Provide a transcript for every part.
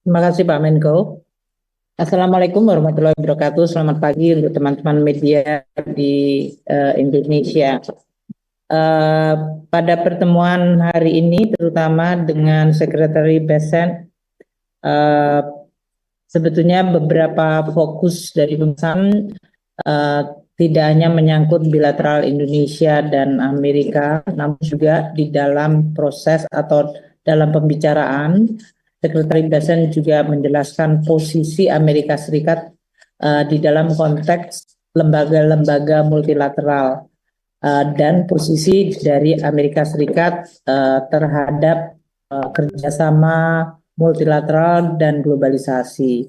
Terima kasih Pak Menko. Assalamualaikum warahmatullahi wabarakatuh. Selamat pagi untuk teman-teman media di Indonesia. Eh, Pada pertemuan hari ini, terutama dengan Sekretari BESEN, eh, sebetulnya beberapa fokus dari pembahasan eh, tidak hanya menyangkut bilateral Indonesia dan Amerika, namun juga di dalam proses atau dalam pembicaraan, Sekretari Bessent juga menjelaskan posisi Amerika Serikat di dalam konteks lembaga-lembaga multilateral dan posisi dari Amerika Serikat terhadap kerjasama multilateral dan globalisasi.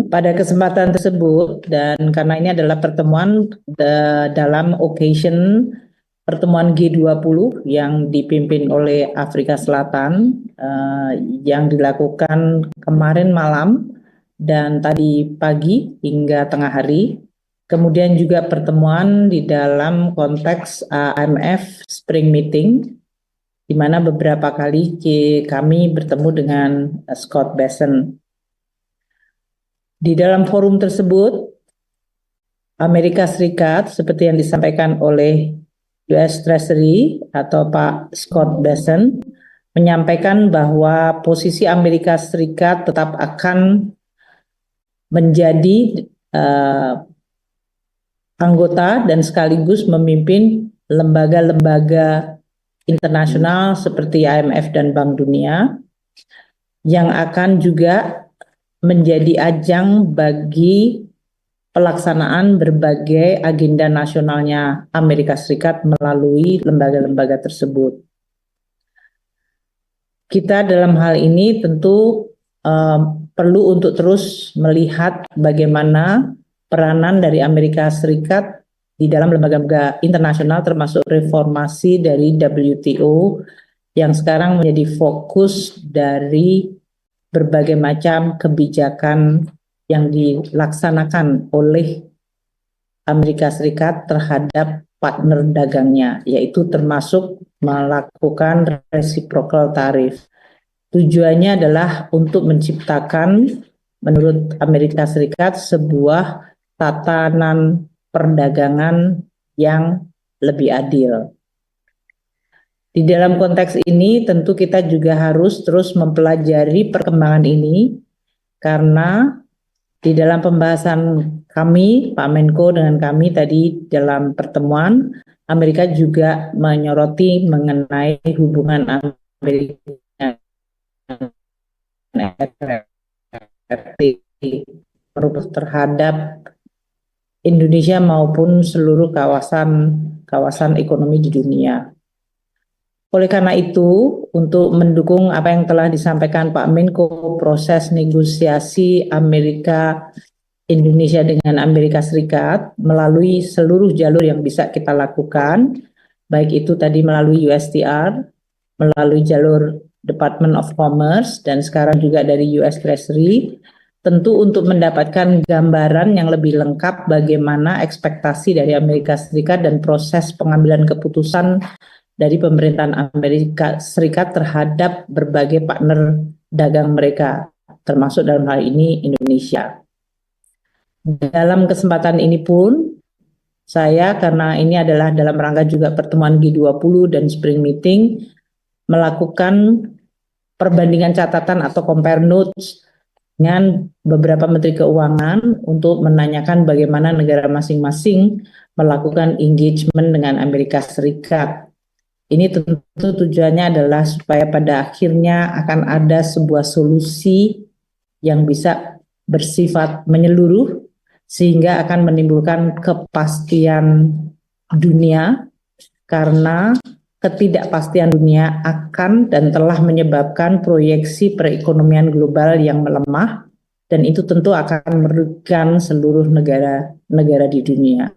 Pada kesempatan tersebut, dan karena ini adalah pertemuan dalam occasion pertemuan G20 yang dipimpin oleh Afrika Selatan, yang dilakukan kemarin malam dan tadi pagi hingga tengah hari. Kemudian juga pertemuan di dalam konteks IMF Spring Meeting, di mana beberapa kali kami bertemu dengan Scott Bessent. Di dalam forum tersebut, Amerika Serikat, seperti yang disampaikan oleh US Treasury atau Pak Scott Bessent, menyampaikan bahwa posisi Amerika Serikat tetap akan menjadi anggota dan sekaligus memimpin lembaga-lembaga internasional seperti IMF dan Bank Dunia, yang akan juga menjadi ajang bagi pelaksanaan berbagai agenda nasionalnya Amerika Serikat melalui lembaga-lembaga tersebut. Kita dalam hal ini tentu perlu untuk terus melihat bagaimana peranan dari Amerika Serikat di dalam lembaga-lembaga internasional, termasuk reformasi dari WTO yang sekarang menjadi fokus dari berbagai macam kebijakan yang dilaksanakan oleh Amerika Serikat terhadap partner dagangnya, yaitu termasuk melakukan reciprocal tarif. Tujuannya adalah untuk menciptakan, menurut Amerika Serikat, sebuah tatanan perdagangan yang lebih adil. Di dalam konteks ini tentu kita juga harus terus mempelajari perkembangan ini, karena di dalam pembahasan kami, Pak Menko dengan kami tadi dalam pertemuan, Amerika juga menyoroti mengenai hubungan Amerika terhadap Indonesia maupun seluruh kawasan ekonomi di dunia. Oleh karena itu, untuk mendukung apa yang telah disampaikan Pak Menko, proses negosiasi Amerika Indonesia dengan Amerika Serikat melalui seluruh jalur yang bisa kita lakukan, baik itu tadi melalui USTR, melalui jalur Department of Commerce, dan sekarang juga dari US Treasury, tentu untuk mendapatkan gambaran yang lebih lengkap bagaimana ekspektasi dari Amerika Serikat dan proses pengambilan keputusan dari pemerintahan Amerika Serikat terhadap berbagai partner dagang mereka, termasuk dalam hal ini Indonesia. Dalam kesempatan ini pun, saya, karena ini adalah dalam rangka juga pertemuan G20 dan Spring Meeting, melakukan perbandingan catatan atau compare notes dengan beberapa menteri keuangan untuk menanyakan bagaimana negara masing-masing melakukan engagement dengan Amerika Serikat. Ini tentu tujuannya adalah supaya pada akhirnya akan ada sebuah solusi yang bisa bersifat menyeluruh, sehingga akan menimbulkan kepastian dunia, karena ketidakpastian dunia akan dan telah menyebabkan proyeksi perekonomian global yang melemah, dan itu tentu akan merugikan seluruh negara-negara di dunia.